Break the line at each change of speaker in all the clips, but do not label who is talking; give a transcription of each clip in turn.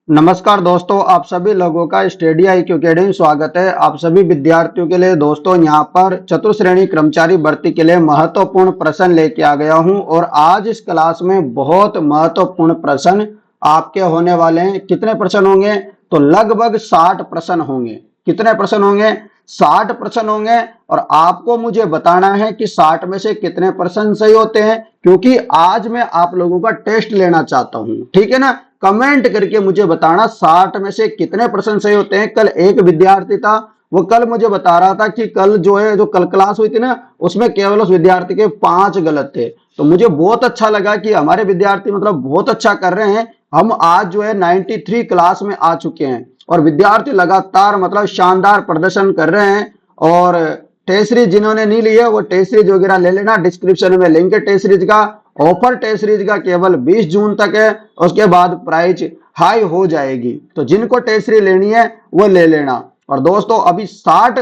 नमस्कार दोस्तों, आप सभी लोगों का स्टडी IQ अकेडमी में स्वागत है। आप सभी विद्यार्थियों के लिए दोस्तों यहाँ पर चतुर्श्रेणी कर्मचारी भर्ती के लिए महत्वपूर्ण प्रश्न लेके आ गया हूँ और आज इस क्लास में बहुत महत्वपूर्ण प्रश्न आपके होने वाले हैं। कितने प्रश्न होंगे? तो लगभग 60 प्रश्न होंगे। कितने प्रश्न होंगे? 60 प्रश्न होंगे और आपको मुझे बताना है कि 60 में से कितने प्रश्न सही होते हैं, क्योंकि आज मैं आप लोगों का टेस्ट लेना चाहता हूँ। ठीक है ना? कमेंट करके मुझे बताना 60 में से कितने प्रश्न सही होते हैं। कल एक विद्यार्थी था, वो कल मुझे बता रहा था कि कल जो कल क्लास हुई थी ना, उसमें केवल उस विद्यार्थी के 5 गलत थे। तो मुझे बहुत अच्छा लगा कि हमारे विद्यार्थी बहुत अच्छा कर रहे हैं। हम आज 93 क्लास में आ चुके हैं और विद्यार्थी लगातार शानदार प्रदर्शन कर रहे हैं। और टेस्ट सीरीज जिन्होंने नहीं ली है वो टेस्ट सीरीज वगैरह ले लेना, डिस्क्रिप्शन में लिंक है टेस्ट सीरीज का। ऑफर टेस्ट सीरीज का केवल 20 जून तक है, उसके बाद प्राइस हाई हो जाएगी। तो जिनको टेस्ट सीरीज लेनी है वो ले लेना। और दोस्तों अभी 60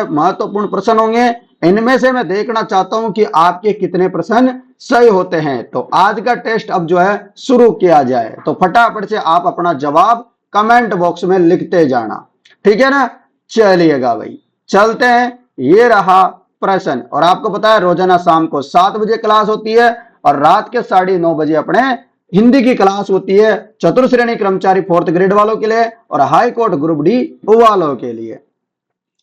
महत्वपूर्ण प्रश्न होंगे, इनमें से मैं देखना चाहता हूं कि आपके कितने प्रश्न सही होते हैं। तो आज का टेस्ट अब शुरू किया जाए। तो फटाफट से आप अपना जवाब कमेंट बॉक्स में लिखते जाना, ठीक है ना? चलिएगा भाई, चलते हैं। ये रहा प्रश्न। और आपको पता है रोजाना शाम को 7 बजे क्लास होती है और रात के 9:30 बजे अपने हिंदी की क्लास होती है चतुर्श्रेणी कर्मचारी 4th ग्रेड वालों के लिए और हाई कोर्ट ग्रुप डी वालों के लिए।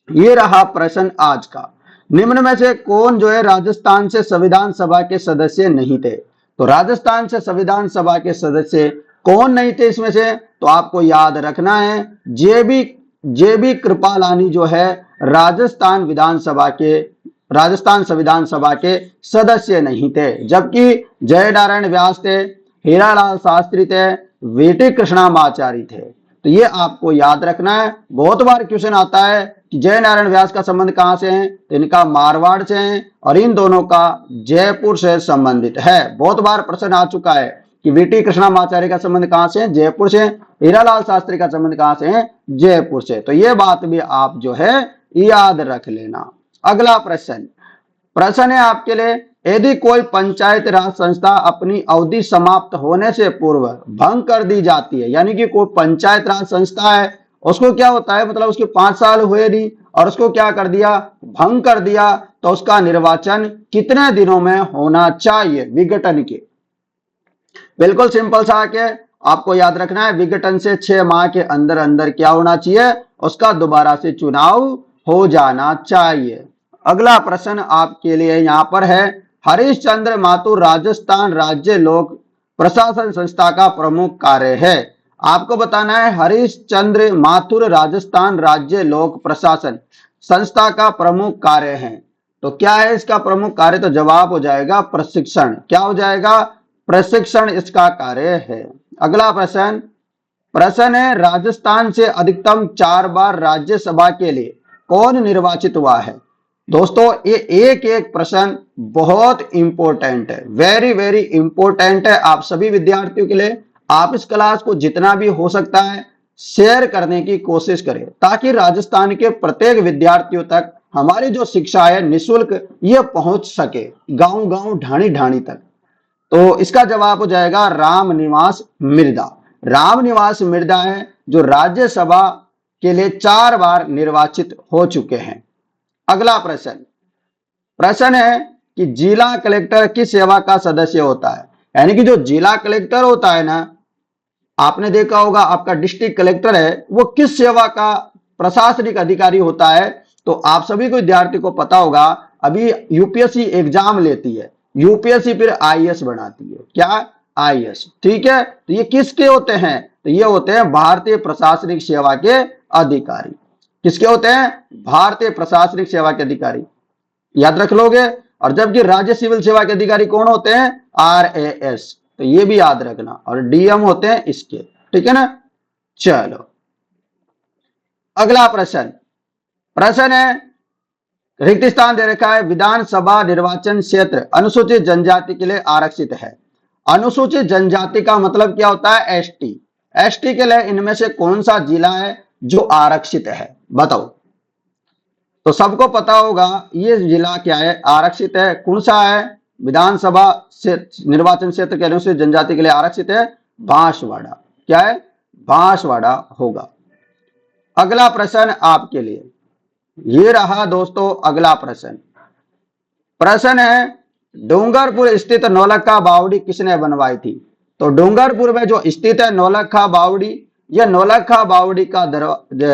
ये रहा प्रश्न आज का। निम्न में से कौन राजस्थान से संविधान सभा के सदस्य नहीं थे? तो राजस्थान से संविधान सभा के सदस्य कौन नहीं थे इसमें से? तो आपको याद रखना है जे बी कृपलानी राजस्थान संविधान सभा के सदस्य नहीं थे, जबकि जय नारायण व्यास थे, हीरालाल शास्त्री थे, वीटी कृष्णामाचारी थे। तो ये आपको याद रखना है। बहुत बार क्वेश्चन आता है कि जय नारायण व्यास का संबंध कहां से है? तो इनका मारवाड़ से है और इन दोनों का जयपुर से संबंधित है। बहुत बार प्रश्न आ चुका है कि वीटी कृष्णामाचार्य का संबंध कहां से है? जयपुर से। हीरालाल शास्त्री का संबंध कहां से है? जयपुर से। तो ये बात भी आप याद रख लेना। अगला प्रश्न है आपके लिए, यदि कोई पंचायत राज संस्था अपनी अवधि समाप्त होने से पूर्व भंग कर दी जाती है, यानी कि कोई पंचायत राज संस्था है, उसको क्या होता है, उसके 5 साल हुए नहीं और उसको क्या कर दिया, भंग कर दिया, तो उसका निर्वाचन कितने दिनों में होना चाहिए विघटन के? बिल्कुल सिंपल सा के आपको याद रखना है, विघटन से 6 माह के अंदर अंदर क्या होना चाहिए, उसका दोबारा से चुनाव हो जाना चाहिए। अगला प्रश्न आपके लिए यहां पर है, हरिश्चंद्र माथुर राजस्थान राज्य लोक प्रशासन संस्था का प्रमुख कार्य है। आपको बताना है हरिश्चंद्र माथुर राजस्थान राज्य लोक प्रशासन संस्था का प्रमुख कार्य है। तो क्या है इसका प्रमुख कार्य? तो जवाब हो जाएगा प्रशिक्षण। क्या हो जाएगा? प्रशिक्षण इसका कार्य है। अगला प्रश्न है, राजस्थान से अधिकतम 4 बार राज्यसभा के लिए कौन निर्वाचित हुआ है? दोस्तों ये एक प्रश्न बहुत इंपॉर्टेंट है, वेरी वेरी इंपॉर्टेंट है आप सभी विद्यार्थियों के लिए। आप इस क्लास को जितना भी हो सकता है शेयर करने की कोशिश करें, ताकि राजस्थान के प्रत्येक विद्यार्थियों तक हमारी जो शिक्षा है निःशुल्क ये पहुंच सके, गांव गांव ढाणी ढाणी तक। तो इसका जवाब हो जाएगा रामनिवास मिर्धा। रामनिवास मिर्धा है जो राज्यसभा के लिए 4 बार निर्वाचित हो चुके हैं। अगला प्रश्न है कि जिला कलेक्टर किस सेवा का सदस्य होता है? यानी कि जो जिला कलेक्टर होता है ना, आपने देखा होगा आपका डिस्ट्रिक्ट कलेक्टर है, वो किस सेवा का प्रशासनिक अधिकारी होता है? तो आप सभी को विद्यार्थी को पता होगा, अभी यूपीएससी एग्जाम लेती है, यूपीएससी फिर आईएएस बनाती है। क्या? आईएएस। ठीक है, तो ये किसके होते हैं? तो ये होते हैं भारतीय प्रशासनिक सेवा के अधिकारी। किसके होते हैं? भारतीय प्रशासनिक सेवा के अधिकारी, याद रख लोगे। और जबकि राज्य सिविल सेवा के अधिकारी कौन होते हैं? आरएएस। तो ये भी याद रखना। और डीएम होते हैं इसके, ठीक है ना? चलो अगला प्रश्न है, रिक्त स्थान दे रखा है, विधानसभा निर्वाचन क्षेत्र अनुसूचित जनजाति के लिए आरक्षित है। अनुसूचित जनजाति का मतलब क्या होता है? एसटी। एसटी के लिए इनमें से कौन सा जिला है जो आरक्षित है? बताओ। तो सबको पता होगा ये जिला क्या है, आरक्षित है। कौन सा है? विधानसभा से निर्वाचन क्षेत्र के अनुसूचित जनजाति के लिए आरक्षित है बांसवाड़ा। क्या है? बांसवाड़ा होगा। अगला प्रश्न आपके लिए ये रहा दोस्तों। अगला प्रश्न है डूंगरपुर स्थित नौलखा बावड़ी किसने बनवाई थी? तो डूंगरपुर में जो स्थित है नौलखा बावड़ी, यह नौलखा बावड़ी का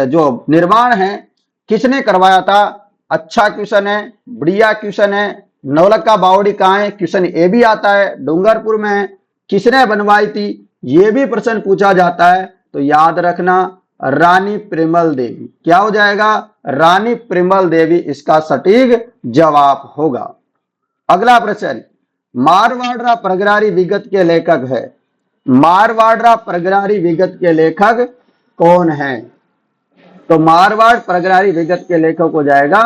जो निर्माण है किसने करवाया था? अच्छा क्वेश्चन है, बढ़िया क्वेश्चन है। नौलखा बावड़ी कहाँ है? क्वेश्चन ये भी आता है डूंगरपुर में है, किसने बनवाई थी ये भी प्रश्न पूछा जाता है। तो याद रखना रानी प्रेमल देवी। क्या हो जाएगा? रानी प्रेमल देवी इसका सटीक जवाब होगा। अगला प्रश्न मारवाड़ा प्रगरारी विगत के लेखक है। मारवाड़ा प्रगरारी विगत के लेखक कौन है? तो मारवाड़ प्रगरारी विगत के लेखक हो जाएगा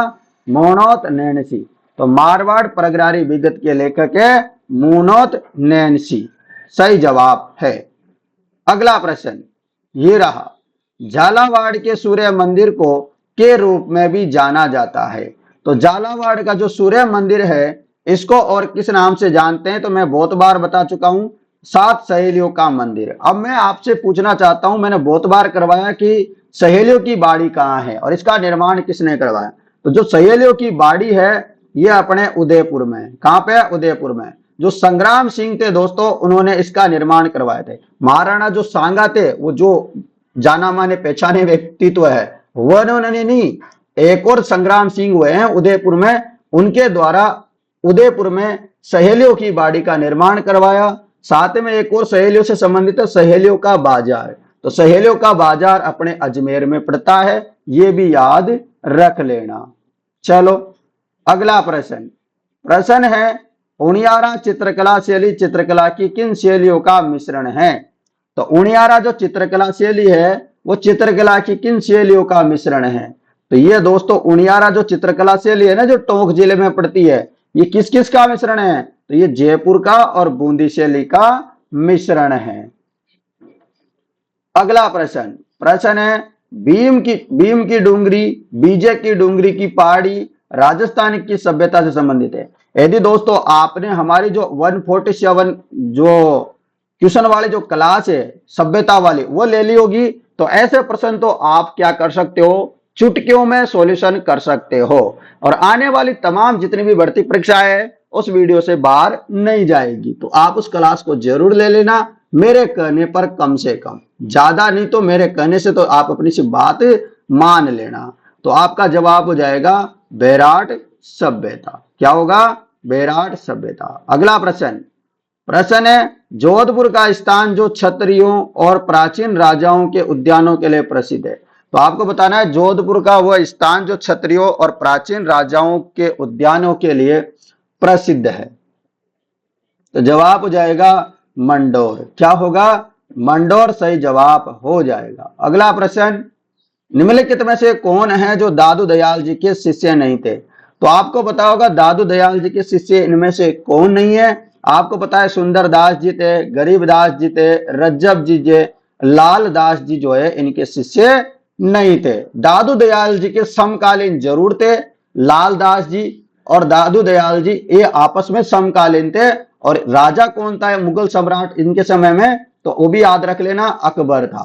मोनोत नैनसी। तो मारवाड़ प्रगरारी विगत के लेखक है मोनोत नैनसी, सही जवाब है। अगला प्रश्न ये रहा झालावाड़ के सूर्य मंदिर को के रूप में भी जाना जाता है। तो झालावाड़ का जो सूर्य मंदिर है इसको और किस नाम से जानते हैं? तो मैं बहुत बार बता चुका हूं, 7 सहेलियों का मंदिर। अब मैं आपसे पूछना चाहता हूं, मैंने बहुत बार करवाया कि सहेलियों की बाड़ी कहाँ है और इसका निर्माण किसने करवाया? तो जो सहेलियों की बाड़ी है ये अपने उदयपुर में है। कहां पे? उदयपुर में। जो संग्राम सिंह थे दोस्तों उन्होंने इसका निर्माण करवाए थे। महाराणा जो सांगा थे वो जो जाना माने पहचाने व्यक्तित्व है वो उन्होंने नहीं, एक और संग्राम सिंह हुए हैं उदयपुर में, उनके द्वारा उदयपुर में सहेलियों की बाड़ी का निर्माण करवाया। साथ में एक और सहेलियों से संबंधित है सहेलियों का बाजार। तो सहेलियों का बाजार अपने अजमेर में पड़ता है, ये भी याद रख लेना। चलो अगला प्रश्न है उनियारा चित्रकला शैली चित्रकला की किन शैलियों का मिश्रण है? तो उनियारा जो चित्रकला शैली है वो चित्रकला की किन शैलियों का मिश्रण है? तो ये दोस्तों उनियारा जो चित्रकला शैली है ना जो टोंक जिले में पड़ती है, ये किस किस का मिश्रण है? तो ये जयपुर का और बूंदी शैली का मिश्रण है। अगला प्रश्न है भीम की डूंगरी, बीजे की डूंगरी की पहाड़ी राजस्थान की सभ्यता से संबंधित है। यदि दोस्तों आपने हमारी जो 147 जो क्वेश्चन वाली जो क्लास है सभ्यता वाली वो ले ली होगी तो ऐसे प्रश्न तो आप क्या कर सकते हो, चुटकियों में सॉल्यूशन कर सकते हो और आने वाली तमाम जितनी भी भर्ती परीक्षाएं है उस वीडियो से बाहर नहीं जाएगी। तो आप उस क्लास को जरूर ले लेना, मेरे कहने पर कम से कम, ज्यादा नहीं तो मेरे कहने से तो आप अपनी सी बात मान लेना। तो आपका जवाब हो जाएगा बेराट सभ्यता। क्या होगा? बेराट सभ्यता। अगला प्रश्न है जोधपुर का स्थान जो क्षत्रियों और प्राचीन राजाओं के उद्यानों के लिए प्रसिद्ध है। तो आपको बताना है जोधपुर का वह स्थान जो क्षत्रियों और प्राचीन राजाओं के उद्यानों के लिए प्रसिद्ध है। तो जवाब हो जाएगा मंडोर। क्या होगा? मंडोर सही जवाब हो जाएगा। अगला प्रश्न निम्नलिखित में से कौन है जो दादू दयाल जी के शिष्य नहीं थे? तो आपको पता होगा दादू दयाल जी के शिष्य इनमें से कौन नहीं है। आपको पता है सुंदर दास जी थे, गरीबदास जी थे, रज्जब जी थे, लाल दास जी जो है इनके शिष्य नहीं थे। दादू दयाल जी के समकालीन जरूर थे, लाल दास जी और दादू दयाल जी ये आपस में समकालीन थे। और राजा कौन था मुगल सम्राट इनके समय में? तो वो भी याद रख लेना अकबर था।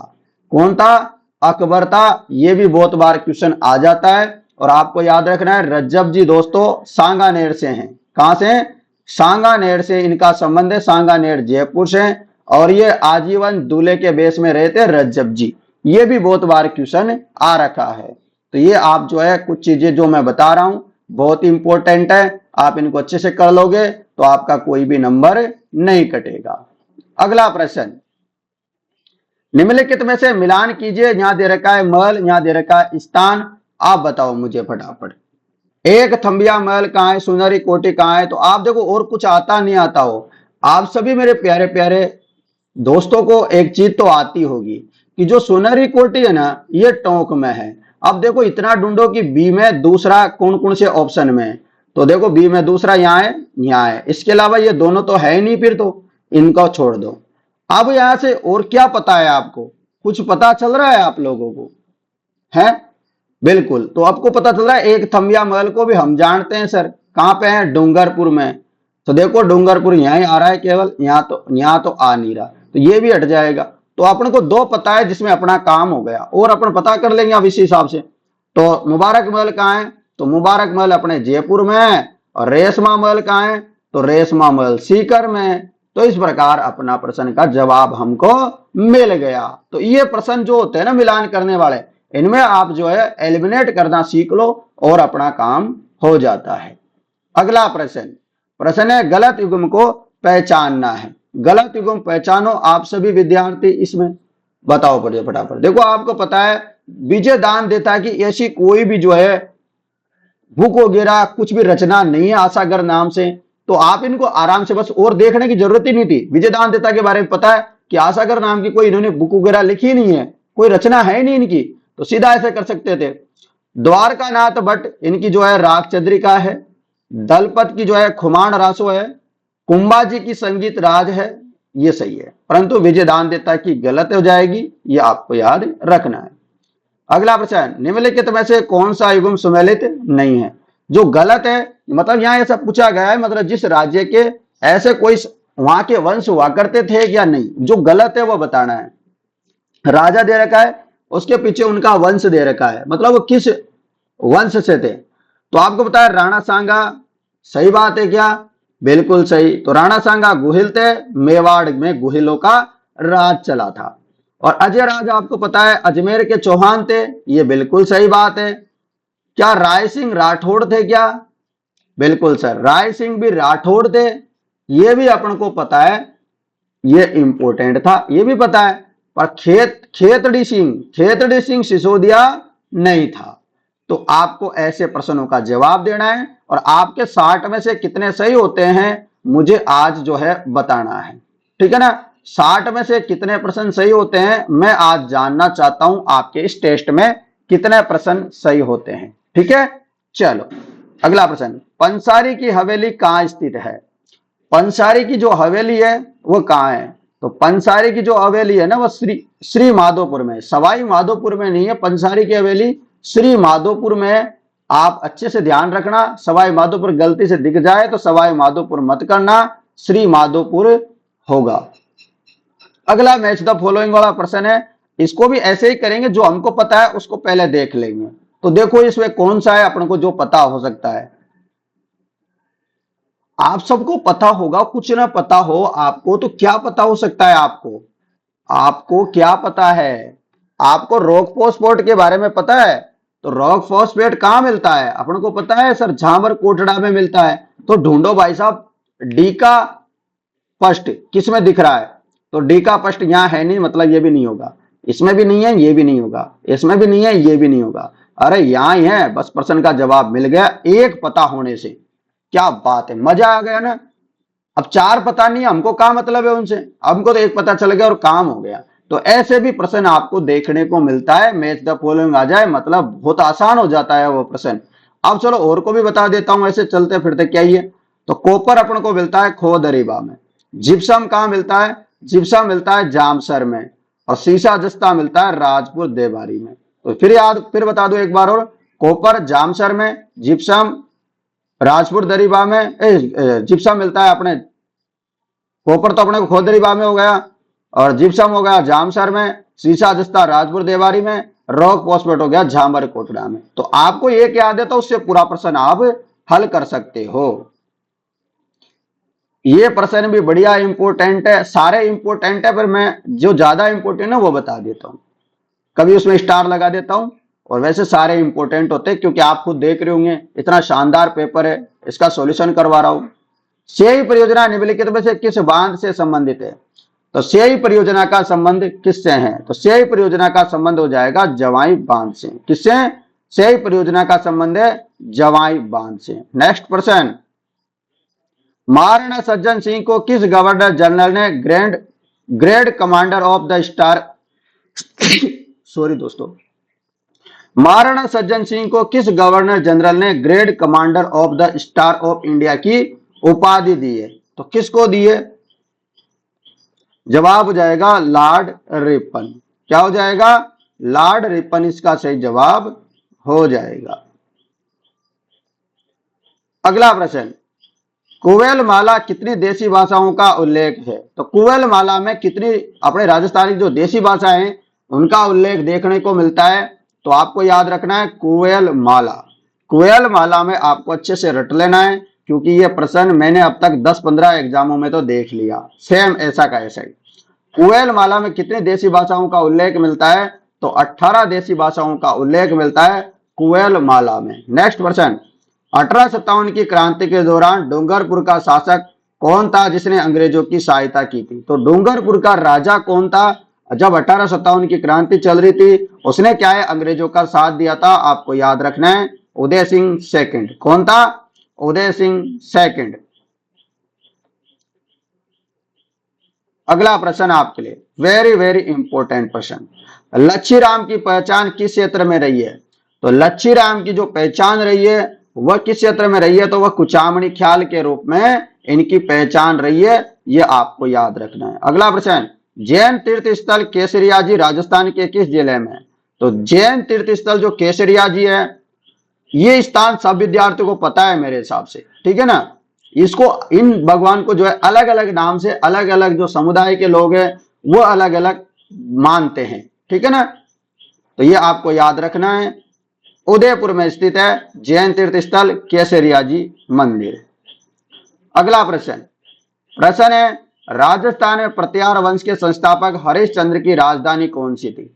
कौन था? अकबर था। ये भी बहुत बार क्वेश्चन आ जाता है। और आपको याद रखना है रज्जब जी दोस्तों सांगानेर से हैं। कहां से? सांगानेर से इनका संबंध है, सांगानेर जयपुर से। और ये आजीवन दूल्हे के बेस में रहे थे रज्जब जी। ये भी बहुत बार क्वेश्चन आ रखा है। तो ये आप जो है कुछ चीजें जो मैं बता रहा हूं बहुत इंपॉर्टेंट है, आप इनको अच्छे से कर लोगे तो आपका कोई भी नंबर नहीं कटेगा। अगला प्रश्न निम्नलिखित में से मिलान कीजिए, यहां दे रखा है महल, यहां दे रखा है स्थान, आप बताओ मुझे फटाफट। एक थंबिया महल कहाँ है, सुनहरी कोठी कहाँ है? तो आप देखो और कुछ आता नहीं आता हो, आप सभी मेरे प्यारे प्यारे दोस्तों को एक चीज तो आती होगी कि जो सुनहरी कोठी है ना ये टोंक में है। अब देखो इतना ढूंढो कि बी में दूसरा कौन कौन से ऑप्शन में है। तो देखो बी में दूसरा यहाँ है, यहाँ है, इसके अलावा ये दोनों तो है ही नहीं, फिर तो इनको छोड़ दो। अब यहां से और क्या पता है आपको? कुछ पता चल रहा है आप लोगों को? है बिल्कुल। तो आपको पता चल रहा है एक थंबिया महल को भी हम जानते हैं सर, कहां पे है? डूंगरपुर में। तो देखो डूंगरपुर यहां ही आ रहा है केवल, यहाँ तो आ नहीं रहा, तो ये भी हट जाएगा। तो अपन को दो पता है जिसमें अपना काम हो गया, और अपन पता कर लेंगे अब इसी हिसाब से। तो मुबारक महल कहाँ है, तो मुबारक महल अपने जयपुर में है, और रेशमा महल कहाँ है, तो रेशमा महल सीकर में। तो इस प्रकार अपना प्रश्न का जवाब हमको मिल गया। तो ये प्रश्न जो होते हैं ना मिलान करने वाले, इनमें आप जो है एलिमिनेट करना सीख लो और अपना काम हो जाता है। अगला प्रश्न, प्रश्न है गलत युग्म को पहचानना है। गलत युग्म पहचानो आप सभी विद्यार्थी, इसमें बताओ पढ़िए फटाफट। देखो आपको पता है विजय दान देता की ऐसी कोई भी जो है बुक वगैरह कुछ भी रचना नहीं है आशागर नाम से, तो आप इनको आराम से बस और देखने की जरूरत ही नहीं थी। विजय दान देता के बारे में पता है कि आशागर नाम की कोई इन्होंने बुक वगैरह लिखी नहीं है, कोई रचना है नहीं इनकी, तो सीधा ऐसे कर सकते थे। द्वारकानाथ भट्ट इनकी जो है राग चंद्रिका है, दलपत की जो है खुमान रासो है, कुंभाजी की संगीत राज है, ये सही है। परंतु विजय दान देता की गलत हो जाएगी, ये आपको याद रखना है। अगला प्रश्न, निम्नलिखित में से कौन सा युग्म सुमेलित नहीं है। जो गलत है मतलब यहां ऐसा पूछा गया है, मतलब जिस राज्य के ऐसे कोई वहां के वंश हुआ करते थे या नहीं, जो गलत है वो बताना है। राजा दे रखा है, उसके पीछे उनका वंश दे रखा है, मतलब वो किस वंश से थे। तो आपको पता है राणा सांगा, सही बात है क्या, बिल्कुल सही। तो राणा सांगा गुहिल थे, मेवाड़ में गुहिलों का राज चला था। और अजय राज आपको पता है अजमेर के चौहान थे, ये बिल्कुल सही बात है। क्या राय सिंह राठौड़ थे क्या, बिल्कुल सर, राय सिंह भी राठौड़ थे, ये भी अपन को पता है, ये इंपोर्टेंट था, ये भी पता है। पर खेतड़ी सिंह सिसोदिया नहीं था। तो आपको ऐसे प्रश्नों का जवाब देना है, और आपके 60 में से कितने सही होते हैं मुझे आज जो है बताना है, ठीक है ना। 60 में से कितने प्रश्न सही होते हैं मैं आज जानना चाहता हूं, आपके इस टेस्ट में कितने प्रश्न सही होते हैं, ठीक है। चलो अगला प्रश्न, पंसारी की हवेली कहां स्थित है। पंसारी की जो हवेली है वो कहां है, तो पंसारी की जो हवेली है ना वो श्री माधोपुर में, सवाई माधोपुर में नहीं है। पंसारी की हवेली श्री माधोपुर में। आप अच्छे से ध्यान रखना, सवाई माधोपुर गलती से दिख जाए तो सवाई माधोपुर मत करना, श्री माधोपुर होगा। अगला मैच द फॉलोइंग वाला प्रश्न है, इसको भी ऐसे ही करेंगे, जो हमको पता है उसको पहले देख लेंगे। तो देखो इसमें कौन सा है अपन को जो पता हो सकता है। आप सबको पता होगा, कुछ ना पता हो आपको तो क्या पता हो सकता है आपको, आपको क्या पता है। आपको रॉक फॉस्फेट के बारे में पता है, तो रॉक फॉस्फेट कहां मिलता है अपन को पता है सर, झामर कोटड़ा में मिलता है। तो ढूंढो भाई साहब, डी का फर्स्ट किस में दिख रहा है, तो डी का फर्स्ट यहां है नहीं, मतलब ये भी नहीं होगा, इसमें भी नहीं है, ये भी नहीं होगा, इसमें भी नहीं है, ये भी नहीं होगा। अरे यहां ही है, बस प्रश्न का जवाब मिल गया एक पता होने से। क्या बात है, मजा आ गया ना। अब 4 पता नहीं है, हमको क्या मतलब है उनसे, हमको तो एक पता चल गया और काम हो गया। तो ऐसे भी प्रश्न आपको देखने को मिलता है, मैच द फॉलोइंग आ जाए मतलब बहुत आसान हो जाता है वो प्रश्न। अब चलो और को भी बता देता हूं, ऐसे चलते फिरते क्या ही है। तो कॉपर अपन को मिलता है खोदरीबा में, जिप्सम कहां मिलता है, जिप्सम मिलता है जामसर में, और सीसा जस्ता मिलता है राजपुर देवारी में। तो फिर बता दो एक बार और, कॉपर जामसर में, जिप्सम राजपुर दरीबा में, जिप्सम मिलता है अपने, कॉपर तो अपने को खोदरीबा में हो गया, और जिप्सम हो गया जामसर में, सीसा जस्ता राजपुर देवारी में, रॉक फॉस्फेट हो गया झामर कोटड़ा में। तो आपको एक याद है तो उससे पूरा प्रश्न आप हल कर सकते हो। ये प्रश्न भी बढ़िया इंपोर्टेंट है, सारे इंपोर्टेंट है, पर मैं जो ज्यादा इंपोर्टेंट है वो बता देता हूं, कभी उसमें स्टार लगा देता हूं। और वैसे सारे इंपोर्टेंट होते हैं, क्योंकि आप खुद देख रहे होंगे इतना शानदार पेपर है, इसका सॉल्यूशन करवा रहा हूं। सियाई परियोजना निम्नलिखित में से किस बांध से संबंधित है, तो सियाई परियोजना का संबंध किससे है, तो सियाई परियोजना का संबंध हो जाएगा जवाई बांध से। किससे, सियाई परियोजना का संबंध है जवाई बांध से। नेक्स्ट प्रश्न, महाराणा सज्जन सिंह को किस गवर्नर जनरल ने grade commander of the star sorry दोस्तों, महाराणा सज्जन सिंह को किस गवर्नर जनरल ने grade commander of the star of India की उपाधि दी है, तो किसको दी है, जवाब हो जाएगा लॉर्ड रिपन। क्या हो जाएगा, लॉर्ड रिपन इसका सही जवाब हो जाएगा। अगला प्रश्न, कुवेल माला कितनी देसी भाषाओं का उल्लेख है? तो कुवेल माला में कितनी अपने राजस्थानी जो देसी भाषा है उनका उल्लेख देखने को मिलता है? तो आपको याद रखना है कुवेल माला। कुवेल माला में आपको अच्छे से रट लेना है, क्योंकि ये प्रश्न मैंने अब तक 10-15 एग्जामों में तो देख लिया, सेम ऐसा का ऐसा ही। कुवेल माला में कितनी देसी भाषाओं का उल्लेख मिलता है? तो 18 देसी भाषाओं का उल्लेख मिलता है कुवेल माला में। नेक्स्ट प्रश्न, 1857 की क्रांति के दौरान डूंगरपुर का शासक कौन था जिसने अंग्रेजों की सहायता की थी? तो डूंगरपुर का राजा कौन था जब 1857 की क्रांति चल रही थी? उसने क्या है, अंग्रेजों का साथ दिया था। आपको याद रखना है उदय सिंह सेकंड। कौन था? उदय सिंह सेकंड। अगला प्रश्न आपके लिए वेरी वेरी इंपॉर्टेंट प्रश्न, लच्छीराम की पहचान किस क्षेत्र में रही है? तो लच्छीराम की जो पहचान रही है वह किस क्षेत्र में रही है? तो वह कुचामणी ख्याल के रूप में इनकी पहचान रही है, ये आपको याद रखना है। अगला प्रश्न, जैन तीर्थ स्थल केसरिया जी राजस्थान के किस जिले में? तो जैन तीर्थ स्थल जो केसरिया जी है, ये स्थान सब विद्यार्थियों को पता है मेरे हिसाब से, ठीक है ना। इसको, इन भगवान को जो है अलग अलग नाम से अलग अलग जो समुदाय के लोग हैं वो अलग अलग मानते हैं, ठीक है ना। तो ये आपको याद रखना है, उदयपुर में स्थित है जैन तीर्थ स्थल केसरिया जी मंदिर। अगला प्रश्न है, राजस्थान में प्रत्यार वंश के संस्थापक हरिश्चंद्र की राजधानी कौन सी थी?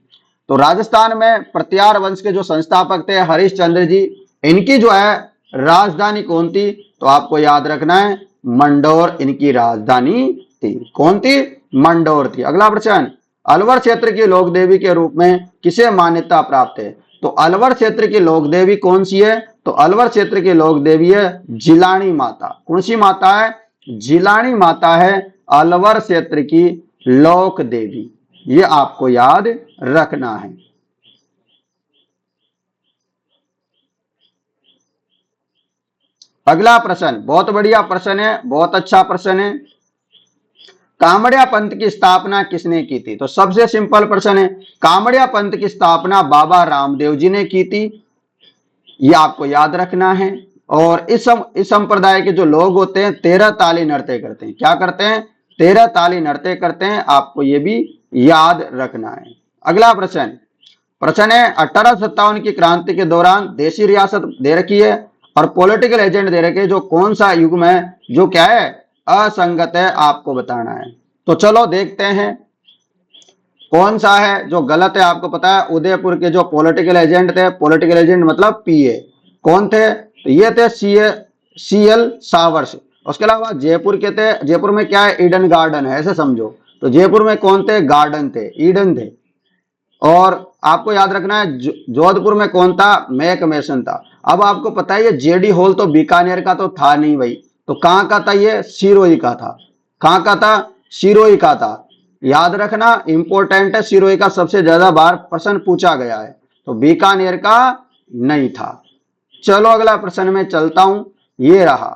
तो राजस्थान में प्रत्यार वंश के जो संस्थापक थे हरिश्चंद्र जी, इनकी जो है राजधानी कौन थी? तो आपको याद रखना है मंडोर इनकी राजधानी थी। कौन थी? मंडोर थी। अगला प्रश्न, अलवर क्षेत्र की लोक देवी के रूप में किसे मान्यता प्राप्त है? तो अलवर क्षेत्र की लोक देवी कौन सी है? तो अलवर क्षेत्र की लोक देवी है जिलानी माता। कौन सी माता है? जिलानी माता है अलवर क्षेत्र की लोक देवी, ये आपको याद रखना है। अगला प्रश्न बहुत बढ़िया प्रश्न है, बहुत अच्छा प्रश्न है, कामड़िया पंथ की स्थापना किसने की थी? तो सबसे सिंपल प्रश्न है, कामड़िया पंथ की स्थापना बाबा रामदेव जी ने की थी, ये आपको याद रखना है। और इस संप्रदाय के जो लोग होते हैं 13 ताली नृत्य करते हैं। क्या करते हैं? 13 ताली नृत्य करते हैं, आपको ये भी याद रखना है। अगला प्रश्न है 1857 की क्रांति के दौरान देशी रियासत दे रखी है और पॉलिटिकल एजेंट दे रखे, जो कौन सा युग्म है जो क्या है असंगत है, आपको बताना है। तो चलो देखते हैं कौन सा है जो गलत है। आपको पता है उदयपुर के जो पॉलिटिकल एजेंट थे, पॉलिटिकल एजेंट मतलब पीए, कौन थे? तो ये थे सीएल सावर्स। उसके अलावा जयपुर के थे, जयपुर में क्या है ईडन गार्डन है, ऐसे समझो। तो जयपुर में कौन थे? गार्डन थे, ईडन थे। और आपको याद रखना है जोधपुर में कौन था? मैक मेसन था। अब आपको पता है ये जेडी हॉल तो बीकानेर का तो था नहीं भाई, तो कहां का था? ये सिरोही का था। कहां का था? सिरोही का था। याद रखना इंपॉर्टेंट है, सिरोही का सबसे ज्यादा बार प्रश्न पूछा गया है, तो बीकानेर का नहीं था। चलो अगला प्रश्न में चलता हूं, ये रहा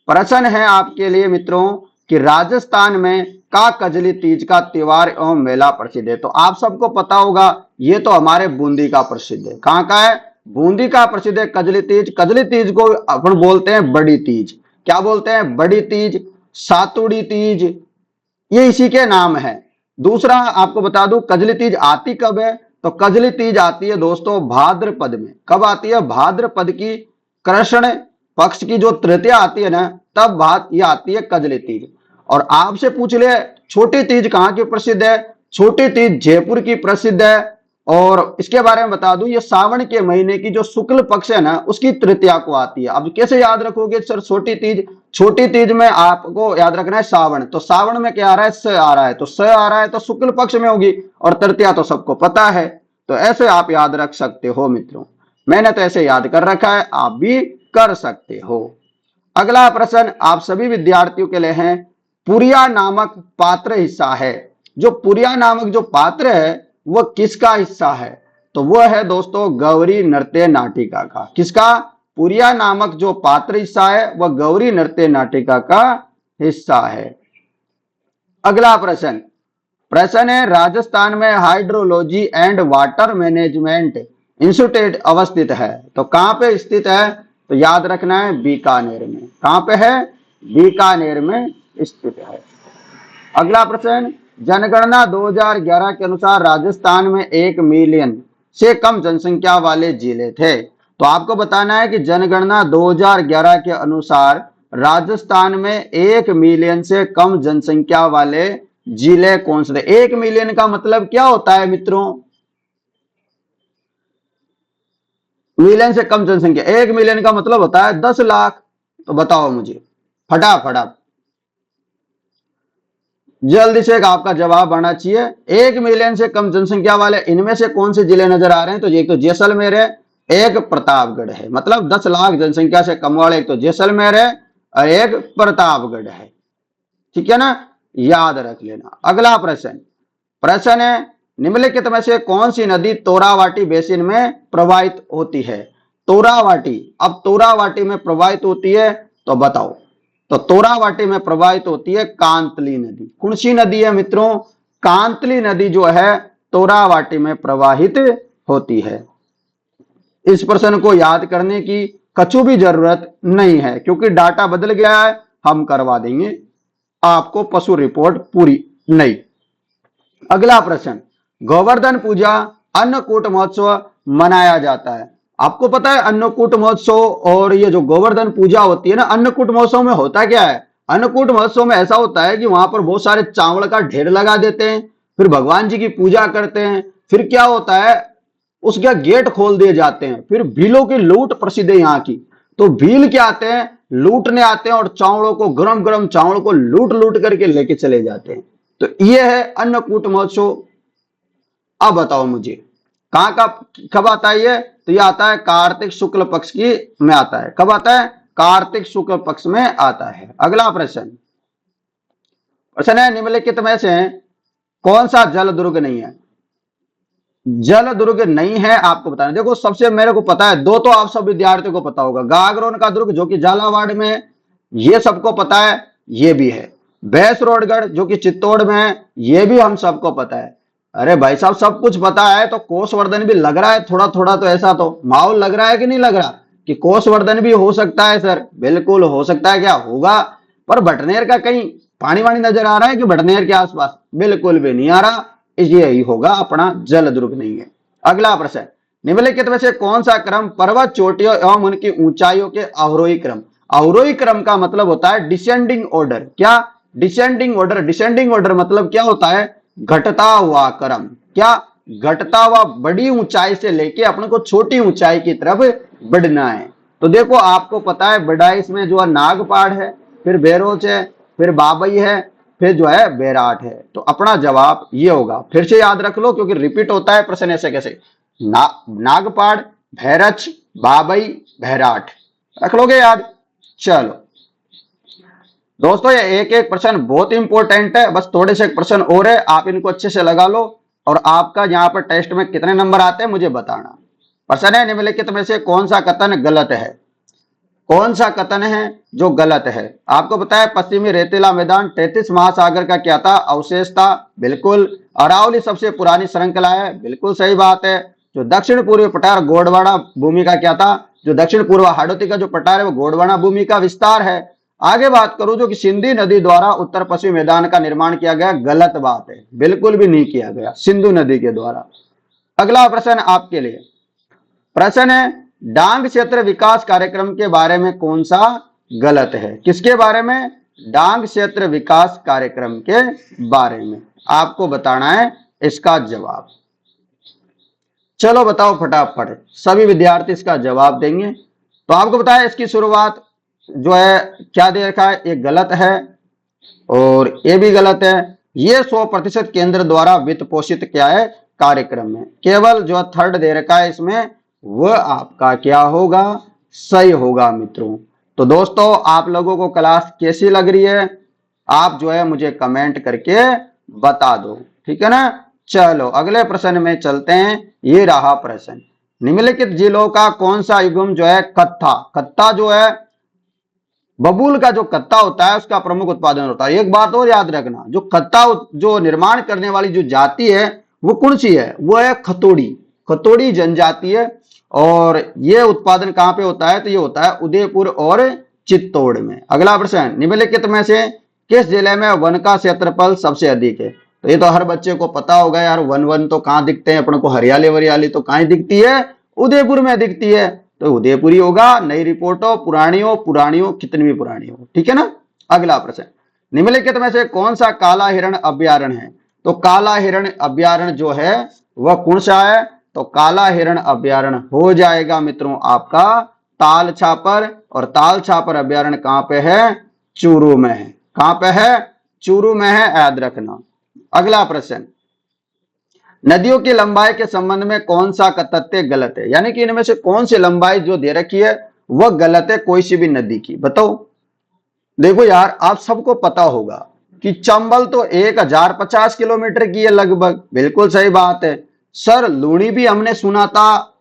प्रश्न है आपके लिए मित्रों कि राजस्थान में का कजली तीज का त्योहार एवं मेला प्रसिद्ध है। तो आप सबको पता होगा ये तो हमारे बूंदी का प्रसिद्ध है। कहां का है? बूंदी का प्रसिद्ध है कजली तीज। कजली तीज को अपन बोलते हैं बड़ी तीज। क्या बोलते हैं? बड़ी तीज, सातुड़ी तीज, ये इसी के नाम है। दूसरा आपको बता दूं कजली तीज आती कब है? तो कजली तीज आती है दोस्तों भाद्रपद में। कब आती है? भाद्रपद की कृष्ण पक्ष की जो तृतीया आती है ना, तब ये आती है कजली तीज। और आपसे पूछ ले छोटी तीज कहां की प्रसिद्ध है? छोटी तीज जयपुर की प्रसिद्ध है। और इसके बारे में बता दूं ये सावन के महीने की जो शुक्ल पक्ष है ना उसकी तृतीया को आती है। अब कैसे याद रखोगे सर छोटी तीज? छोटी तीज में आपको याद रखना है सावन, तो सावन में क्या आ रहा है? स आ रहा है, तो स आ रहा है तो शुक्ल पक्ष में होगी, और तृतीया तो सबको पता है। तो ऐसे आप याद रख सकते हो मित्रों, मैंने तो ऐसे याद कर रखा है, आप भी कर सकते हो। अगला प्रश्न आप सभी विद्यार्थियों के लिए है, पुरिया नामक पात्र हिस्सा है। जो पुरिया नामक जो पात्र है वह किसका हिस्सा है? तो वह है दोस्तों गौरी नृत्य नाटिका का। किसका? पुरिया नामक जो पात्र हिस्सा है वह गौरी नृत्य नाटिका का हिस्सा है। अगला प्रश्न है राजस्थान में hydrology and water management institute अवस्थित है। तो कहां पे स्थित है? तो याद रखना है बीकानेर में। कहां पे है? बीकानेर में स्थित है। अगला प्रश्न, जनगणना 2011 के अनुसार राजस्थान में 1 मिलियन से कम जनसंख्या वाले जिले थे। तो आपको बताना है कि जनगणना 2011 के अनुसार राजस्थान में 1 मिलियन से कम जनसंख्या वाले जिले कौन से थे। 1 मिलियन का मतलब क्या होता है मित्रों? मिलियन से कम जनसंख्या, 1 मिलियन का मतलब होता है 10 लाख। तो बताओ मुझे फटाफट आप, जल्दी से आपका जवाब आना चाहिए। 1 मिलियन से कम जनसंख्या वाले इनमें से कौन से जिले नजर आ रहे हैं? तो एक तो जैसलमेर है, एक प्रतापगढ़ है। मतलब 10 लाख जनसंख्या से कम वाले एक तो जैसलमेर है और एक प्रतापगढ़ है। ठीक है ना, याद रख लेना। अगला प्रश्न है, निम्नलिखित में से कौन सी नदी तोरावाटी बेसिन में प्रवाहित होती है? तोरावाटी, अब तोरावाटी में प्रवाहित होती है तो बताओ। तो तोरावाटी में प्रवाहित होती है कांतली नदी। कौन सी नदी है मित्रों? कांतली नदी जो है तोरावाटी में प्रवाहित होती है। इस प्रश्न को याद करने की कछु भी जरूरत नहीं है क्योंकि डाटा बदल गया है, हम करवा देंगे आपको पशु रिपोर्ट पूरी नहीं। अगला प्रश्न, गोवर्धन पूजा अन्नकूट महोत्सव मनाया जाता है। आपको पता है अन्नकूट महोत्सव और ये जो गोवर्धन पूजा होती है ना, अन्नकूट महोत्सव में होता क्या है? अन्नकूट महोत्सव में ऐसा होता है कि वहां पर बहुत सारे चावल का ढेर लगा देते हैं, फिर भगवान जी की पूजा करते हैं। फिर क्या होता है, उसके गेट खोल दिए जाते हैं। फिर भीलों की लूट प्रसिद्ध है यहाँ की। तो भील क्या आते हैं, लूटने आते हैं और चावलों को, गरम गरम चावलों को लूट लूट करके लेके चले जाते हैं। तो ये है अन्नकूट महोत्सव। अब बताओ मुझे कहां का, कब आता है ये? तो ये आता है कार्तिक शुक्ल पक्ष की में आता है। कब आता है? कार्तिक शुक्ल पक्ष में आता है। अगला प्रश्न है, निम्नलिखित में से कौन सा जल दुर्ग नहीं है? जल दुर्ग नहीं है आपको बताना। देखो सबसे मेरे को पता है, दो तो आप सब विद्यार्थियों को पता होगा, गागरोन का दुर्ग जो कि झालावाड़ में है, ये सबको पता है, ये भी है। भैंसरोडगढ़ जो कि चित्तौड़ में है, ये भी हम सबको पता है। अरे भाई साहब सब कुछ पता है तो कोषवर्धन भी लग रहा है थोड़ा थोड़ा, तो ऐसा तो माहौल लग रहा है कि नहीं लग रहा कि कोषवर्धन भी हो सकता है? सर बिल्कुल हो सकता है। क्या होगा? पर भटनेर का कहीं पानी वानी नजर आ रहा है कि भटनेर के आसपास? बिल्कुल भी नहीं आ रहा। यही होगा अपना जल दुर्ग नहीं है। अगला प्रश्न, निम्नलिखित में से कौन सा क्रम पर्वत चोटियों एवं उनकी ऊंचाइयों के अवरोही क्रम? अवरोही क्रम का मतलब होता है डिसेंडिंग ऑर्डर। क्या? Descending order. डिसेंडिंग ऑर्डर मतलब क्या होता है? घटता हुआ क्रम। क्या? घटता हुआ, बड़ी ऊंचाई से लेके अपने को छोटी ऊंचाई की तरफ बढ़ना है। तो देखो आपको पता है बडाइस में जो है नागपाड़ है, फिर बेरोच है, फिर बाबई है, फिर जो है बैराट है। तो अपना जवाब ये होगा। फिर से याद रख लो क्योंकि रिपीट होता है प्रश्न ऐसे कैसे। नागपाड़, भैरच, बाबई, बैराट, रख लोगे याद? चलो दोस्तों ये एक एक प्रश्न बहुत इंपॉर्टेंट है। बस थोड़े से प्रश्न और है, आप इनको अच्छे से लगा लो और आपका यहाँ पर टेस्ट में कितने नंबर आते हैं मुझे बताना। प्रश्न है, निम्नलिखित में से कौन सा कथन गलत है? कौन सा कथन है जो गलत है? आपको पता है पश्चिमी रेतीला मैदान 33 महासागर का क्या था? अवशेष था। बिल्कुल। अरावली सबसे पुरानी श्रृंखला है। बिल्कुल सही बात है। जो दक्षिण पूर्वी पठार गोंडवाना भूमि का क्या था? जो दक्षिण पूर्व हाड़ौती का जो पठार है वो गोंडवाना भूमि का विस्तार है। आगे बात करूं जो कि सिंधु नदी द्वारा उत्तर पश्चिमी मैदान का निर्माण किया गया, गलत बात है, बिल्कुल भी नहीं किया गया सिंधु नदी के द्वारा। अगला प्रश्न आपके लिए प्रश्न है, डांग क्षेत्र विकास कार्यक्रम के बारे में कौन सा गलत है? किसके बारे में? डांग क्षेत्र विकास कार्यक्रम के बारे में आपको बताना है इसका जवाब। चलो बताओ फटाफट, सभी विद्यार्थी इसका जवाब देंगे। तो आपको बताया इसकी शुरुआत जो है क्या दे रखा है, ये गलत है और ये भी गलत है। ये 100% केंद्र द्वारा वित्त पोषित क्या है? कार्यक्रम है। केवल जो थर्ड दे रखा है इसमें वह आपका क्या होगा? सही होगा मित्रों। तो दोस्तों आप लोगों को क्लास कैसी लग रही है आप जो है मुझे कमेंट करके बता दो, ठीक है ना। चलो अगले प्रश्न में चलते हैं। ये रहा प्रश्न, निम्नलिखित जिलों का कौन सा युग्म जो है कत्था? कत्था जो है बबूल का जो कत्ता होता है उसका प्रमुख उत्पादन होता है। एक बात और याद रखना, जो कत्ता जो निर्माण करने वाली जो जाति है वो कौन सी है? वो है खतोड़ी। खतोड़ी जनजाति है और ये उत्पादन कहां पे होता है? तो ये होता है उदयपुर और चित्तौड़ में। अगला प्रश्न, निम्नलिखित में से किस जिले में वन का क्षेत्रफल सबसे अधिक है? तो ये तो हर बच्चे को पता होगा यार, वन वन तो कहाँ दिखते हैं अपन को, हरियाली वरियाली तो कहाँ दिखती है, उदयपुर में दिखती है, तो उदयपुर ही होगा। नई रिपोर्ट हो, पुरानी हो, कितनी भी पुरानी हो, ठीक है ना। अगला प्रश्न, निम्नलिखित में से कौन सा काला हिरण अभ्यारण्य है? तो काला हिरण अभ्यारण्य जो है वह कौन सा है? तो काला हिरण अभ्यारण्य हो जाएगा मित्रों आपका ताल छापर, और ताल छापर अभ्यारण्य कहां पे है? चूरू में है। कहां पे है? चूरू में है, याद रखना। अगला प्रश्न, नदियों की लंबाई के संबंध में कौन सा तथ्य गलत है? यानी कि इनमें से कौन सी लंबाई जो दे रखी है वह गलत है कोई सी भी नदी की, बताओ। देखो यार, आप सबको पता होगा कि चंबल तो 1050 किलोमीटर की है लगभग, बिल्कुल सही बात है। सर लूणी भी हमने सुना था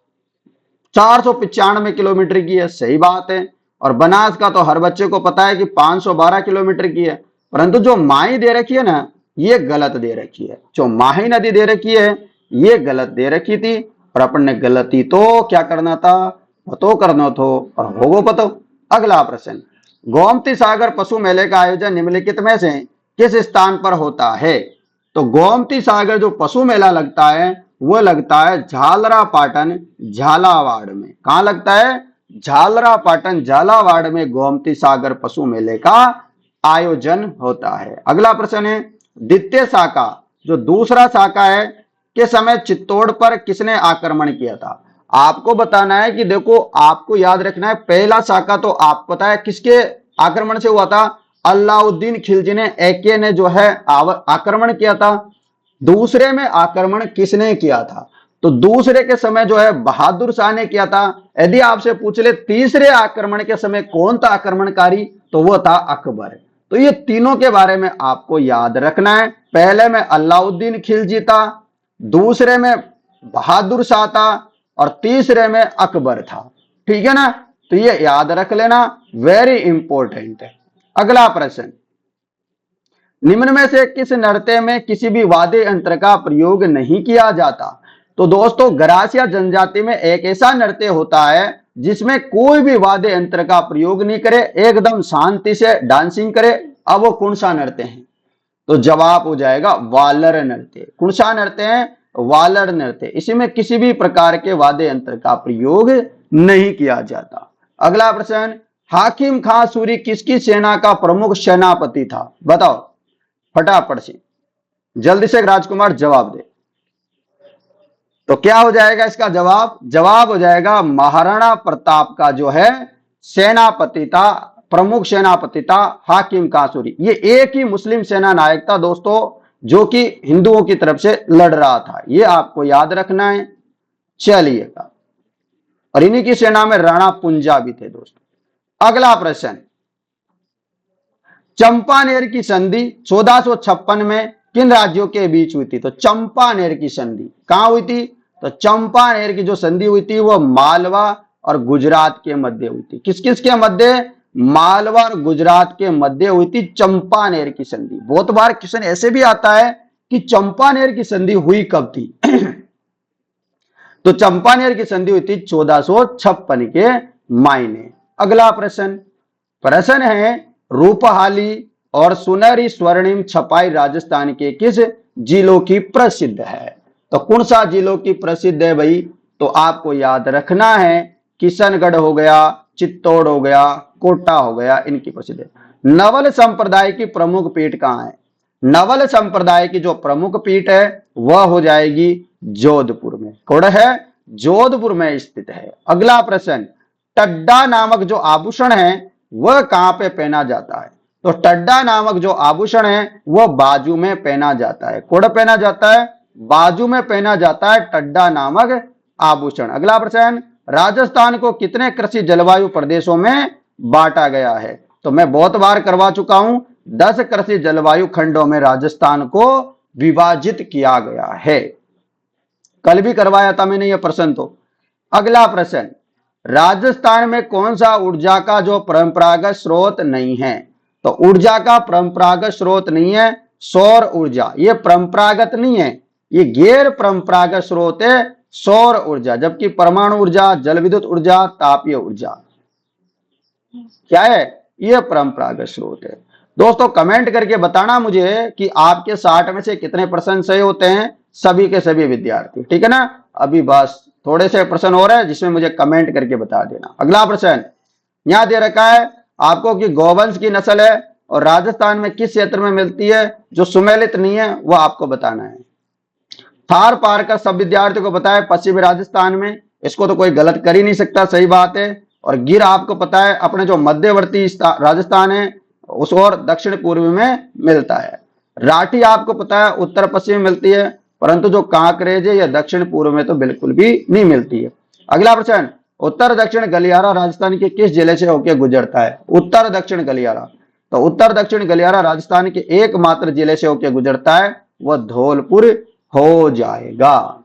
495 किलोमीटर की है, सही बात है। और बनास का तो हर बच्चे को पता है कि 512 किलोमीटर की है। परंतु जो माही दे रखी है ना, ये गलत दे रखी है। जो माही नदी दे रखी है ये गलत दे रखी थी, और अपन ने गलती तो क्या करना था, पतो करना था, और होगो पतो। अगला प्रश्न, गोमती सागर पशु मेले का आयोजन निम्नलिखित में से किस स्थान पर होता है? तो गोमती सागर जो पशु मेला लगता है वो लगता है झालरा पाटन झालावाड़ में। कहां लगता है? झालरा पाटन झालावाड़ में गोमती सागर पशु मेले का आयोजन होता है। अगला प्रश्न है, द्वितीय शाखा जो दूसरा शाखा है के समय चित्तौड़ पर किसने आक्रमण किया था? आपको बताना है कि देखो, आपको याद रखना है, पहला शाखा तो आप पता है किसके आक्रमण से हुआ था? अलाउद्दीन खिलजी ने, एके ने जो है आक्रमण किया था। दूसरे में आक्रमण किसने किया था? तो दूसरे के समय जो है बहादुर शाह ने किया था। यदि आपसे पूछ ले तीसरे आक्रमण के समय कौन था आक्रमणकारी, तो वो था अकबर। तो ये तीनों के बारे में आपको याद रखना है। पहले में अलाउद्दीन खिलजी था, दूसरे में बहादुर शाह था, और तीसरे में अकबर था, ठीक है ना। तो ये याद रख लेना, वेरी इंपॉर्टेंट है। अगला प्रश्न, निम्न में से किस नृत्य में किसी भी वाद्य यंत्र का प्रयोग नहीं किया जाता? तो दोस्तों, गरासिया जनजाति में एक ऐसा नृत्य होता है जिसमें कोई भी वाद्य यंत्र का प्रयोग नहीं करे, एकदम शांति से डांसिंग करे। अब वो कौन सा नृत्य है? तो जवाब हो जाएगा वालर नृत्य। कौन सा नृत्य है? वालर नृत्य। इसमें किसी भी प्रकार के वाद्य यंत्र का प्रयोग नहीं किया जाता। अगला प्रश्न, हाकिम खां सूरी किसकी सेना का प्रमुख सेनापति था? बताओ फटाफट से, जल्दी से राजकुमार जवाब दे। तो क्या हो जाएगा इसका जवाब? जवाब हो जाएगा महाराणा प्रताप का जो है सेनापति था, प्रमुख सेनापति था हाकिम खां सूरी। ये एक ही मुस्लिम सेना नायक था दोस्तों, जो कि हिंदुओं की तरफ से लड़ रहा था, ये आपको याद रखना है। चलिएगा, और इन्हीं की सेना में राणा पुंजा भी थे दोस्तों। अगला प्रश्न, चंपानेर की संधि 1456 में किन राज्यों के बीच हुई थी? तो चंपानेर की संधि कहां हुई थी? तो चंपानेर की जो संधि हुई थी वो मालवा और गुजरात के मध्य हुई थी। किस किस के मध्य? मालवा और गुजरात के मध्य हुई थी चंपानेर की संधि। बहुत बार क्वेश्चन ऐसे भी आता है कि चंपानेर की संधि हुई कब थी? तो चंपानेर की संधि हुई थी 1456 के मायने। अगला प्रश्न, प्रश्न है, रूपहाली और सुनहरी स्वर्णिम छपाई राजस्थान के किस जिलों की प्रसिद्ध है? तो कौन सा जिलों की प्रसिद्ध है भाई? तो आपको याद रखना है, किशनगढ़ हो गया, चित्तौड़ हो गया, कोटा हो गया, इनकी प्रसिद्ध है। नवल संप्रदाय की प्रमुख पीठ कहां है? नवल संप्रदाय की जो प्रमुख पीठ है वह हो जाएगी जोधपुर में। कौन है? जोधपुर में स्थित है। अगला प्रश्न, टड्डा नामक जो आभूषण है वह कहां पे पहना जाता है? तो टड्डा नामक जो आभूषण है वह बाजू में पहना जाता है। कौन पहना जाता है? बाजू में पहना जाता है टड्डा नामक आभूषण। अगला प्रश्न, राजस्थान को कितने कृषि जलवायु प्रदेशों में बांटा गया है? तो मैं बहुत बार करवा चुका हूं, 10 कृषि जलवायु खंडों में राजस्थान को विभाजित किया गया है। कल भी करवाया था मैंने यह प्रश्न। तो अगला प्रश्न, राजस्थान में कौन सा ऊर्जा का जो परंपरागत स्रोत नहीं है? तो ऊर्जा का परंपरागत स्रोत नहीं है सौर ऊर्जा। ये परंपरागत नहीं है, ये गैर परंपरागत स्रोत है सौर ऊर्जा, जबकि परमाणु ऊर्जा, जल विद्युत ऊर्जा, तापीय ऊर्जा। क्या है, ये परंपरागत स्रोत है। दोस्तों कमेंट करके बताना मुझे कि आपके 60 में से कितने प्रश्न सही होते हैं, सभी के सभी विद्यार्थी, ठीक है ना। अभी बस थोड़े से प्रश्न हो रहे हैं जिसमें मुझे कमेंट करके बता देना। अगला प्रश्न यहां दे रखा है आपको कि गौवंश की नस्ल है और राजस्थान में किस क्षेत्र में मिलती है जो सुमेलित नहीं है, वह आपको बताना है। थार पार का सब विद्यार्थियों को पता है पश्चिमी राजस्थान में, इसको तो कोई गलत कर ही नहीं सकता, सही बात है। और गिर आपको पता है अपने जो मध्यवर्ती राजस्थान है उस और दक्षिण पूर्व में मिलता है। राठी आपको पता है उत्तर पश्चिम में मिलती है, परंतु जो कांकरेज है यह दक्षिण पूर्व में तो बिल्कुल भी नहीं मिलती है। अगला प्रश्न, उत्तर दक्षिण गलियारा राजस्थान के किस जिले से होकर गुजरता है। उत्तर दक्षिण गलियारा, तो उत्तर दक्षिण गलियारा राजस्थान के एकमात्र जिले से होकर गुजरता है, वह धौलपुर हो जाएगा।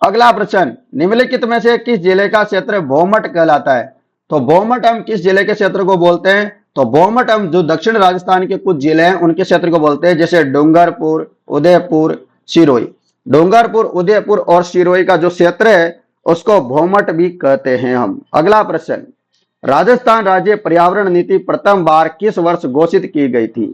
अगला प्रश्न, निम्नलिखित में से किस जिले का क्षेत्र भौमट कहलाता है। तो भौमट हम किस जिले के क्षेत्र को बोलते हैं, तो भौमट हम जो दक्षिण राजस्थान के कुछ जिले हैं उनके क्षेत्र को बोलते हैं, जैसे डूंगरपुर, उदयपुर, सिरोही। डूंगरपुर, उदयपुर और सिरोही का जो क्षेत्र है उसको भौमट भी कहते हैं हम। अगला प्रश्न, राजस्थान राज्य पर्यावरण नीति प्रथम बार किस वर्ष घोषित की गई थी।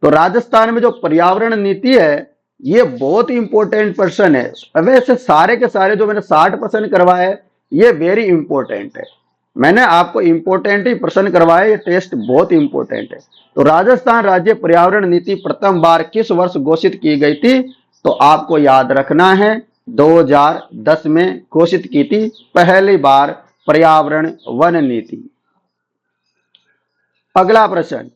तो राजस्थान में जो पर्यावरण नीति है ये बहुत ही इंपॉर्टेंट प्रश्न है। वैसे सारे के सारे जो मैंने 60 प्रश्न करवाए ये वेरी इंपॉर्टेंट है, मैंने आपको इंपॉर्टेंट ही प्रश्न करवाए, ये टेस्ट बहुत इंपॉर्टेंट है। तो राजस्थान राज्य पर्यावरण नीति प्रथम बार किस वर्ष घोषित की गई थी, तो आपको याद रखना है 2010 में घोषित की थी पहली बार पर्यावरण वन नीति। अगला प्रश्न,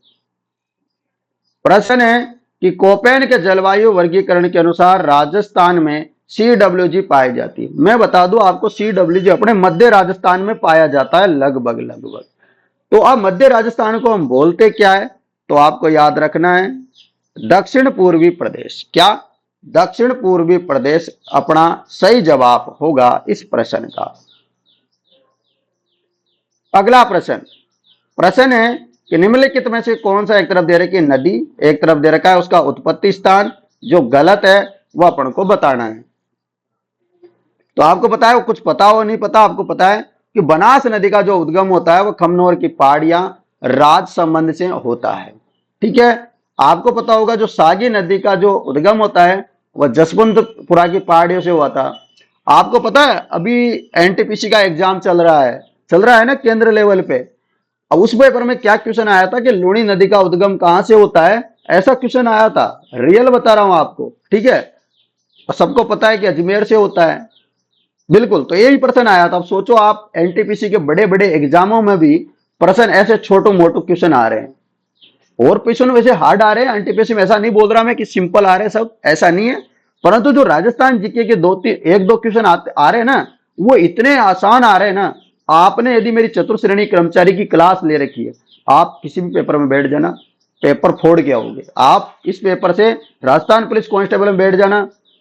प्रश्न है कि कोपेन के जलवायु वर्गीकरण के अनुसार राजस्थान में CWG पाई जाती है। मैं बता दूं आपको CWG अपने मध्य राजस्थान में पाया जाता है लगभग लगभग। तो अब मध्य राजस्थान को हम बोलते क्या है, तो आपको याद रखना है दक्षिण पूर्वी प्रदेश। क्या, दक्षिण पूर्वी प्रदेश अपना सही जवाब होगा इस प्रश्न का। अगला प्रश्न, प्रश्न है कि निम्नलिखित में से कौन सा एक तरफ दे रखी है नदी, एक तरफ दे रखा है उसका उत्पत्ति स्थान, जो गलत है वह अपन को बताना है। तो आपको पता है, कुछ पता हो नहीं पता, आपको पता है कि बनास नदी का जो उद्गम होता है वह खमनोर की पहाड़ियां राजसमंद से होता है, ठीक है। आपको पता होगा जो सागी नदी का जो उद्गम होता है वह जसवंतपुरा की पहाड़ियों से हुआ था। आपको पता है अभी NTPC का एग्जाम चल रहा है ना केंद्र लेवल पे। अब उस पेपर में क्या क्वेश्चन आया था कि लूणी नदी का उद्गम कहां से होता है, ऐसा क्वेश्चन आया था, रियल बता रहा हूं आपको, ठीक है। सबको पता है कि अजमेर से होता है, बिल्कुल, तो यही प्रश्न आया था। अब सोचो आप NTPC के बड़े बड़े एग्जामों में भी प्रश्न ऐसे छोटो मोटो क्वेश्चन आ रहे हैं, और क्वेश्चन वैसे हार्ड आ रहे हैं NTPC में, ऐसा नहीं बोल रहा मैं कि सिंपल आ रहे हैं सब, ऐसा नहीं है। परंतु जो राजस्थान जीके के एक दो क्वेश्चन आ रहे हैं ना, वो इतने आसान आ रहे हैं ना। आपने यदि मेरी चतुर्थ श्रेणी कर्मचारी की क्लास ले रखी है, आप किसी भी पेपर में बैठ जाना, पेपर फोड़ के आओगे। आप इस पेपर से राजस्थान पुलिस कांस्टेबल में बैठ जाना,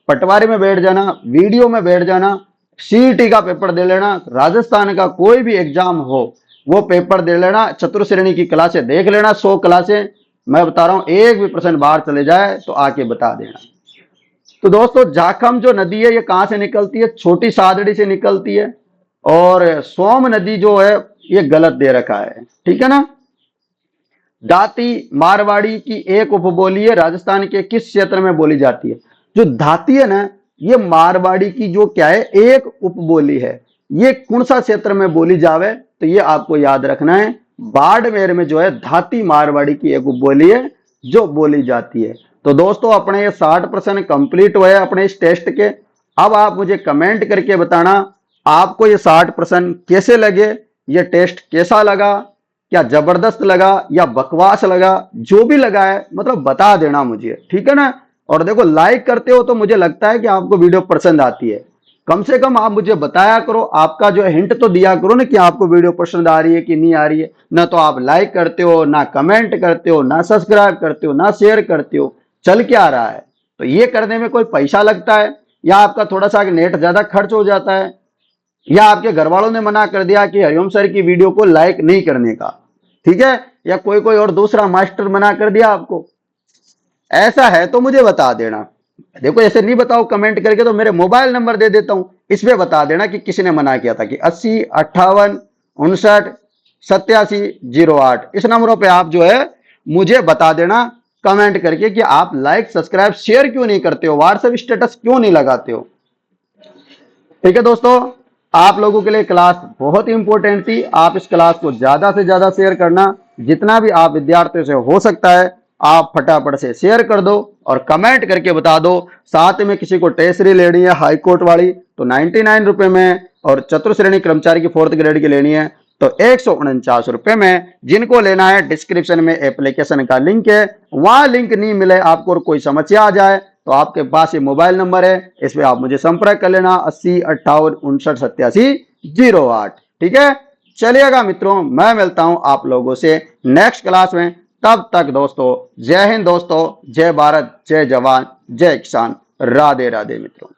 पटवारी में बैठ जाना, वीडियो में बैठ जाना, CET का पेपर दे लेना, राजस्थान का कोई भी एग्जाम हो वो पेपर दे लेना, चतुर्थ श्रेणी की क्लासें देख लेना, 100 क्लासें, मैं बता रहा हूं एक भी प्रश्न बाहर चले जाए तो आके बता देना। तो दोस्तों जाखम जो नदी है ये कहां से निकलती है, छोटी सादड़ी से निकलती है, और सोम नदी जो है ये गलत दे रखा है, ठीक है ना। दाती मारवाड़ी की एक उपबोली है, राजस्थान के किस क्षेत्र में बोली जाती है। जो धाती है ना ये मारवाड़ी की जो क्या है एक उपबोली है, ये कौन सा क्षेत्र में बोली जावे, तो ये आपको याद रखना है बाड़मेर में जो है धाती मारवाड़ी की एक उपबोली है जो बोली जाती है। तो दोस्तों अपने ये 60 प्रश्न कंप्लीट हुए अपने इस टेस्ट के। अब आप मुझे कमेंट करके बताना आपको ये 60 प्रश्न कैसे लगे, ये टेस्ट कैसा लगा, क्या जबरदस्त लगा या बकवास लगा, जो भी लगा है मतलब बता देना मुझे, ठीक है ना। और देखो लाइक करते हो तो मुझे लगता है कि आपको वीडियो पसंद आती है, कम से कम आप मुझे बताया करो, आपका जो हिंट तो दिया करो ना कि आपको वीडियो पसंद आ रही है कि नहीं आ रही है। ना तो आप लाइक करते हो, ना कमेंट करते हो, ना सब्सक्राइब करते हो, ना शेयर करते हो, चल क्या रहा है। तो ये करने में कोई पैसा लगता है या आपका थोड़ा सा नेट ज्यादा खर्च हो जाता है, या आपके घर वालों ने मना कर दिया कि हरिओम सर की वीडियो को लाइक नहीं करने का, ठीक है, या कोई और दूसरा मास्टर मना कर दिया आपको, ऐसा है तो मुझे बता देना। देखो ऐसे नहीं बताओ कमेंट करके, तो मेरे मोबाइल नंबर दे देता हूं, इस पे बता देना कि किसी ने मना किया था कि 80 58 59 8708 इस नंबरों पे आप जो है मुझे बता देना कमेंट करके कि आप लाइक सब्सक्राइब शेयर क्यों नहीं करते हो, व्हाट्सएप स्टेटस क्यों नहीं लगाते हो। ठीक है दोस्तों, आप लोगों के लिए क्लास बहुत ही इंपॉर्टेंट थी। आप इस क्लास को ज्यादा से ज्यादा शेयर करना, जितना भी आप विद्यार्थियों से हो सकता है आप फटाफट से शेयर कर दो और कमेंट करके बता दो। साथ में किसी को टेसरी लेनी है हाई कोर्ट वाली तो 99 रुपए में, और चतुर्श्रेणी कर्मचारी की 4th ग्रेड की लेनी है तो 149 रुपए में। जिनको लेना है डिस्क्रिप्शन में एप्लीकेशन का लिंक है, वहां लिंक नहीं मिले आपको और कोई समस्या आ जाए तो आपके पास ये मोबाइल नंबर है, इस पे आप मुझे संपर्क कर लेना 8058598708। ठीक है, चलिएगा मित्रों, मैं मिलता हूं आप लोगों से नेक्स्ट क्लास में। तब तक दोस्तों, जय हिंद दोस्तों, जय भारत, जय जवान, जय किसान, राधे राधे मित्रों।